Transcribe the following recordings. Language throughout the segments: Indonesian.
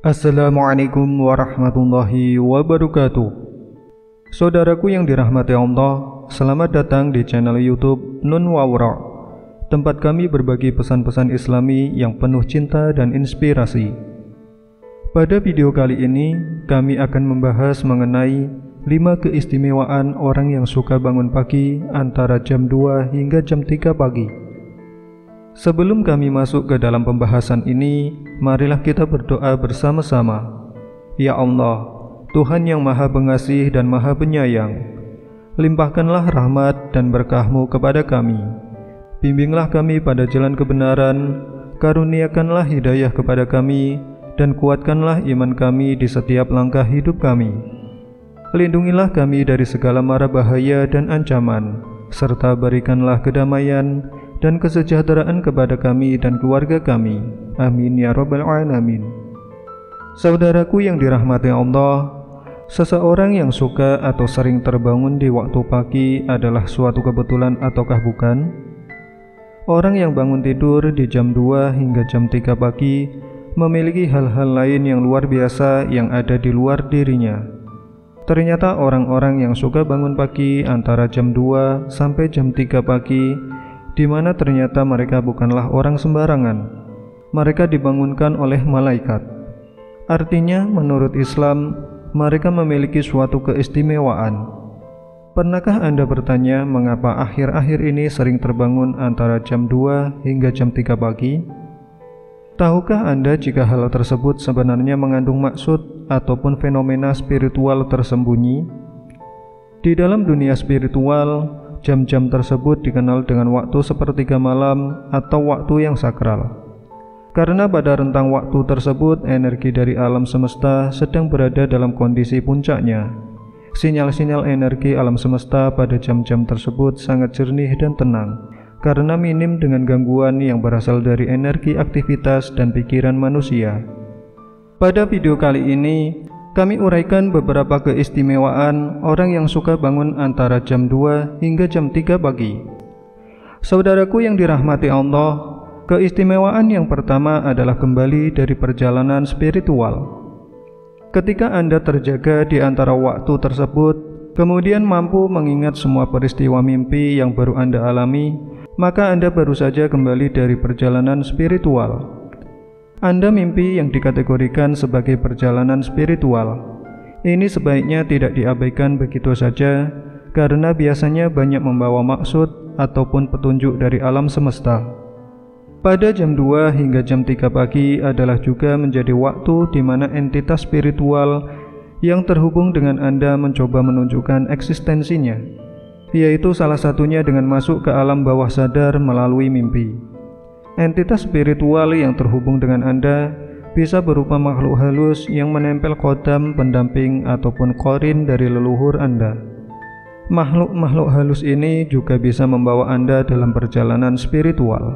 Assalamualaikum warahmatullahi wabarakatuh. Saudaraku yang dirahmati Allah, selamat datang di channel YouTube Nun Wawra, tempat kami berbagi pesan-pesan Islami yang penuh cinta dan inspirasi. Pada video kali ini, kami akan membahas mengenai 5 keistimewaan orang yang suka bangun pagi antara jam 2 hingga jam 3 pagi. Sebelum kami masuk ke dalam pembahasan ini, marilah kita berdoa bersama-sama. Ya Allah, Tuhan yang Maha Pengasih dan Maha Penyayang, limpahkanlah rahmat dan berkah-Mu kepada kami. Bimbinglah kami pada jalan kebenaran, karuniakanlah hidayah kepada kami, dan kuatkanlah iman kami di setiap langkah hidup kami. Lindungilah kami dari segala mara bahaya dan ancaman, serta berikanlah kedamaian dan kesejahteraan kepada kami dan keluarga kami. Amin ya rabbal alamin. Saudaraku yang dirahmati Allah, seseorang yang suka atau sering terbangun di waktu pagi adalah suatu kebetulan ataukah bukan? Orang yang bangun tidur di jam 2 hingga jam 3 pagi memiliki hal-hal lain yang luar biasa yang ada di luar dirinya. Ternyata orang-orang yang suka bangun pagi antara jam 2 sampai jam 3 pagi, di mana ternyata mereka bukanlah orang sembarangan. Mereka dibangunkan oleh malaikat. Artinya, menurut Islam, mereka memiliki suatu keistimewaan. Pernahkah Anda bertanya mengapa akhir-akhir ini sering terbangun antara jam 2 hingga jam 3 pagi? Tahukah Anda jika hal tersebut sebenarnya mengandung maksud ataupun fenomena spiritual tersembunyi? Di dalam dunia spiritual, jam-jam tersebut dikenal dengan waktu sepertiga malam atau waktu yang sakral. Karena pada rentang waktu tersebut energi dari alam semesta sedang berada dalam kondisi puncaknya. Sinyal-sinyal energi alam semesta pada jam-jam tersebut sangat jernih dan tenang, karena minim dengan gangguan yang berasal dari energi aktivitas dan pikiran manusia. Pada video kali ini, kami uraikan beberapa keistimewaan orang yang suka bangun antara jam 2 hingga jam 3 pagi. Saudaraku yang dirahmati Allah, keistimewaan yang pertama adalah kembali dari perjalanan spiritual. Ketika Anda terjaga di antara waktu tersebut, kemudian mampu mengingat semua peristiwa mimpi yang baru Anda alami, maka Anda baru saja kembali dari perjalanan spiritual. Anda mimpi yang dikategorikan sebagai perjalanan spiritual. Ini sebaiknya tidak diabaikan begitu saja, karena biasanya banyak membawa maksud ataupun petunjuk dari alam semesta. Pada jam 2 hingga jam 3 pagi adalah juga menjadi waktu di mana entitas spiritual yang terhubung dengan Anda mencoba menunjukkan eksistensinya, yaitu salah satunya dengan masuk ke alam bawah sadar melalui mimpi. Entitas spiritual yang terhubung dengan Anda bisa berupa makhluk halus yang menempel kodam, pendamping, ataupun korin dari leluhur Anda. Makhluk-makhluk halus ini juga bisa membawa Anda dalam perjalanan spiritual.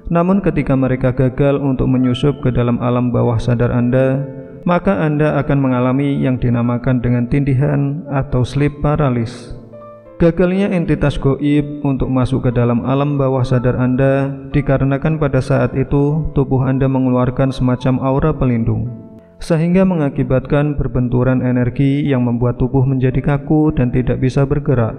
Namun ketika mereka gagal untuk menyusup ke dalam alam bawah sadar Anda, maka Anda akan mengalami yang dinamakan dengan tindihan atau sleep paralysis. Gagalnya entitas gaib untuk masuk ke dalam alam bawah sadar Anda dikarenakan pada saat itu tubuh Anda mengeluarkan semacam aura pelindung, sehingga mengakibatkan perbenturan energi yang membuat tubuh menjadi kaku dan tidak bisa bergerak.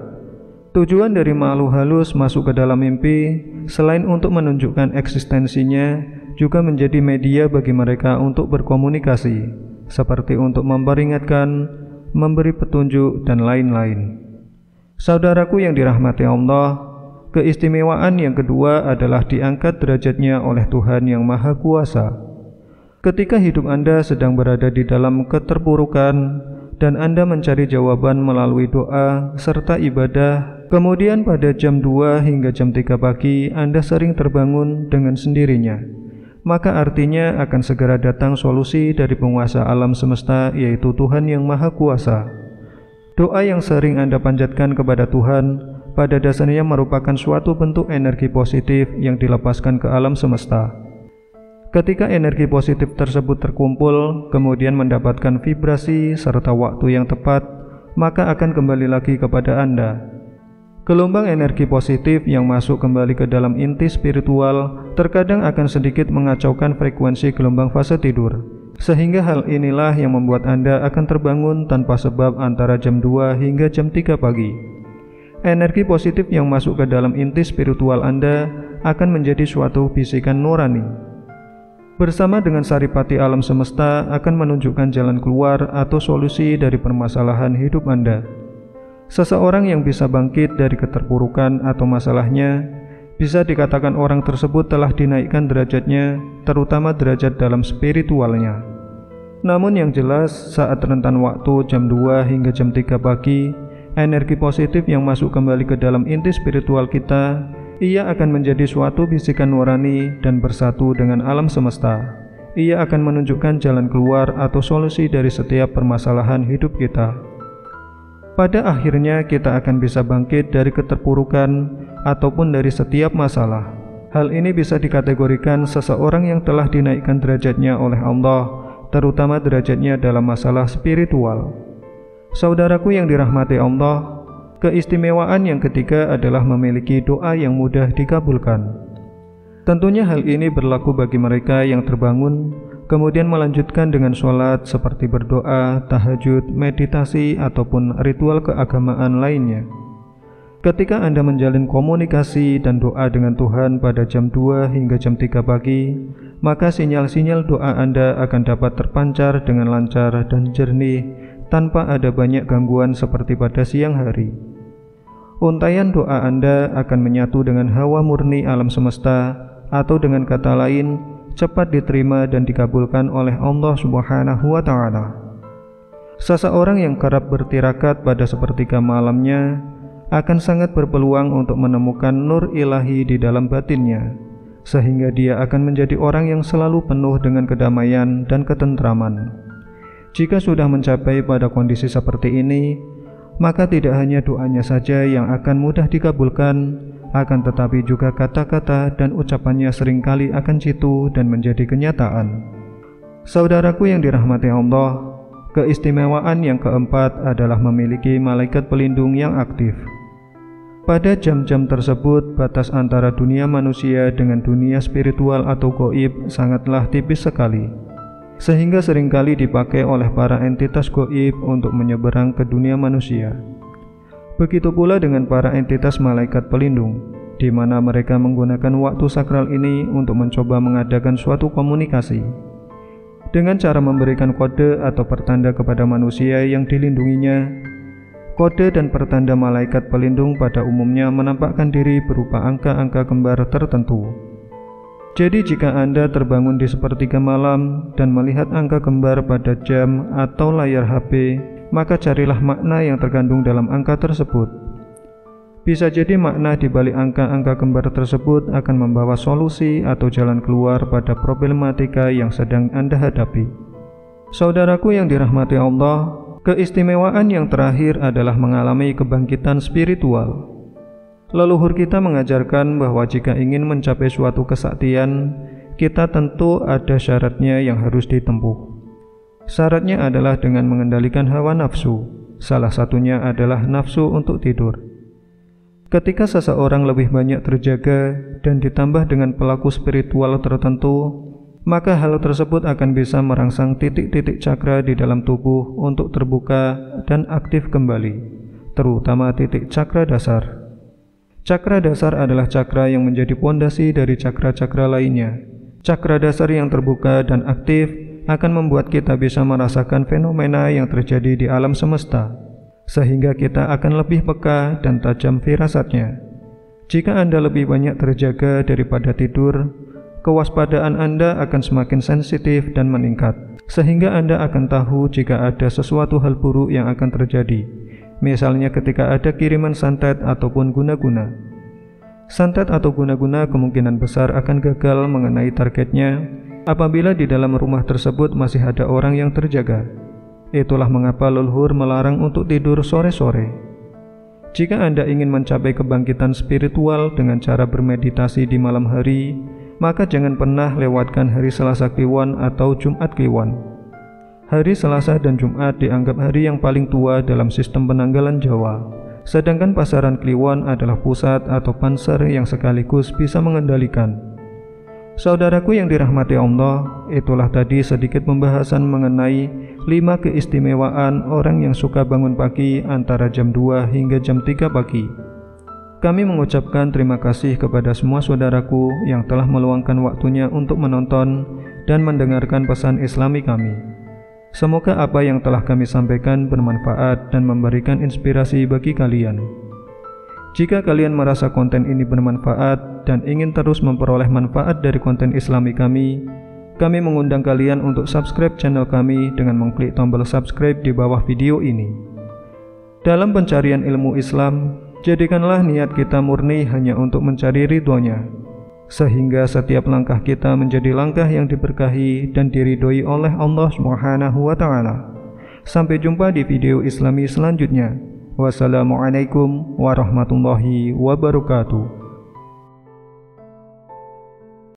Tujuan dari makhluk halus masuk ke dalam mimpi selain untuk menunjukkan eksistensinya, juga menjadi media bagi mereka untuk berkomunikasi, seperti untuk memperingatkan, memberi petunjuk, dan lain-lain. Saudaraku yang dirahmati Allah, keistimewaan yang kedua adalah diangkat derajatnya oleh Tuhan yang Maha Kuasa. Ketika hidup Anda sedang berada di dalam keterpurukan dan Anda mencari jawaban melalui doa serta ibadah, kemudian pada jam 2 hingga jam 3 pagi Anda sering terbangun dengan sendirinya, maka artinya akan segera datang solusi dari penguasa alam semesta, yaitu Tuhan yang Maha Kuasa. Doa yang sering Anda panjatkan kepada Tuhan pada dasarnya merupakan suatu bentuk energi positif yang dilepaskan ke alam semesta. Ketika energi positif tersebut terkumpul, kemudian mendapatkan vibrasi serta waktu yang tepat, maka akan kembali lagi kepada Anda. Gelombang energi positif yang masuk kembali ke dalam inti spiritual terkadang akan sedikit mengacaukan frekuensi gelombang fase tidur, Sehingga hal inilah yang membuat Anda akan terbangun tanpa sebab antara jam 2 hingga jam 3 pagi. Energi positif yang masuk ke dalam inti spiritual Anda akan menjadi suatu bisikan nurani. Bersama dengan saripati alam semesta akan menunjukkan jalan keluar atau solusi dari permasalahan hidup Anda. Seseorang yang bisa bangkit dari keterpurukan atau masalahnya, bisa dikatakan orang tersebut telah dinaikkan derajatnya, terutama derajat dalam spiritualnya. Namun yang jelas, saat rentan waktu jam 2 hingga jam 3 pagi, energi positif yang masuk kembali ke dalam inti spiritual kita, ia akan menjadi suatu bisikan nurani dan bersatu dengan alam semesta. Ia akan menunjukkan jalan keluar atau solusi dari setiap permasalahan hidup kita. Pada akhirnya kita akan bisa bangkit dari keterpurukan ataupun dari setiap masalah. Hal ini bisa dikategorikan seseorang yang telah dinaikkan derajatnya oleh Allah, terutama derajatnya dalam masalah spiritual. Saudaraku yang dirahmati Allah, keistimewaan yang ketiga adalah memiliki doa yang mudah dikabulkan. Tentunya hal ini berlaku bagi mereka yang terbangun, kemudian melanjutkan dengan sholat seperti berdoa, tahajud, meditasi, ataupun ritual keagamaan lainnya. Ketika Anda menjalin komunikasi dan doa dengan Tuhan pada jam 2 hingga jam 3 pagi, maka sinyal-sinyal doa Anda akan dapat terpancar dengan lancar dan jernih tanpa ada banyak gangguan seperti pada siang hari. Untaian doa Anda akan menyatu dengan hawa murni alam semesta, atau dengan kata lain, cepat diterima dan dikabulkan oleh Allah Subhanahu wa Ta'ala. Seseorang yang kerap bertirakat pada sepertiga malamnya akan sangat berpeluang untuk menemukan nur ilahi di dalam batinnya, sehingga dia akan menjadi orang yang selalu penuh dengan kedamaian dan ketentraman. Jika sudah mencapai pada kondisi seperti ini, maka tidak hanya doanya saja yang akan mudah dikabulkan, akan tetapi juga kata-kata dan ucapannya seringkali akan jitu dan menjadi kenyataan. Saudaraku yang dirahmati Allah, keistimewaan yang keempat adalah memiliki malaikat pelindung yang aktif. Pada jam-jam tersebut, batas antara dunia manusia dengan dunia spiritual atau gaib sangatlah tipis sekali, sehingga seringkali dipakai oleh para entitas gaib untuk menyeberang ke dunia manusia. Begitu pula dengan para entitas malaikat pelindung, di mana mereka menggunakan waktu sakral ini untuk mencoba mengadakan suatu komunikasi dengan cara memberikan kode atau pertanda kepada manusia yang dilindunginya. Kode dan pertanda malaikat pelindung pada umumnya menampakkan diri berupa angka-angka kembar tertentu. Jadi jika Anda terbangun di sepertiga malam dan melihat angka kembar pada jam atau layar HP, maka carilah makna yang terkandung dalam angka tersebut. Bisa jadi makna di balik angka-angka kembar tersebut akan membawa solusi atau jalan keluar pada problematika yang sedang Anda hadapi. Saudaraku yang dirahmati Allah, keistimewaan yang terakhir adalah mengalami kebangkitan spiritual. Leluhur kita mengajarkan bahwa jika ingin mencapai suatu kesaktian, kita tentu ada syaratnya yang harus ditempuh. Syaratnya adalah dengan mengendalikan hawa nafsu. Salah satunya adalah nafsu untuk tidur. Ketika seseorang lebih banyak terjaga dan ditambah dengan pelaku spiritual tertentu, maka hal tersebut akan bisa merangsang titik-titik cakra di dalam tubuh untuk terbuka dan aktif kembali, terutama titik cakra dasar. Cakra dasar adalah cakra yang menjadi pondasi dari cakra-cakra lainnya. Cakra dasar yang terbuka dan aktif akan membuat kita bisa merasakan fenomena yang terjadi di alam semesta, sehingga kita akan lebih peka dan tajam firasatnya. Jika Anda lebih banyak terjaga daripada tidur, kewaspadaan Anda akan semakin sensitif dan meningkat, sehingga Anda akan tahu jika ada sesuatu hal buruk yang akan terjadi. Misalnya ketika ada kiriman santet ataupun guna-guna. Santet atau guna-guna kemungkinan besar akan gagal mengenai targetnya apabila di dalam rumah tersebut masih ada orang yang terjaga. Itulah mengapa leluhur melarang untuk tidur sore-sore. Jika Anda ingin mencapai kebangkitan spiritual dengan cara bermeditasi di malam hari, maka jangan pernah lewatkan hari Selasa Kliwon atau Jumat Kliwon. Hari Selasa dan Jumat dianggap hari yang paling tua dalam sistem penanggalan Jawa, sedangkan pasaran Kliwon adalah pusat atau panser yang sekaligus bisa mengendalikan. Saudaraku yang dirahmati Allah, itulah tadi sedikit pembahasan mengenai 5 keistimewaan orang yang suka bangun pagi antara jam 2 hingga jam 3 pagi. Kami mengucapkan terima kasih kepada semua saudaraku yang telah meluangkan waktunya untuk menonton dan mendengarkan pesan Islami kami. Semoga apa yang telah kami sampaikan bermanfaat dan memberikan inspirasi bagi kalian. Jika kalian merasa konten ini bermanfaat dan ingin terus memperoleh manfaat dari konten Islami kami mengundang kalian untuk subscribe channel kami dengan mengklik tombol subscribe di bawah video ini. Dalam pencarian ilmu Islam, jadikanlah niat kita murni hanya untuk mencari ridhonya, sehingga setiap langkah kita menjadi langkah yang diberkahi dan diridhoi oleh Allah Subhanahu wa Ta'ala. Sampai jumpa di video Islami selanjutnya. Wassalamualaikum warahmatullahi wabarakatuh.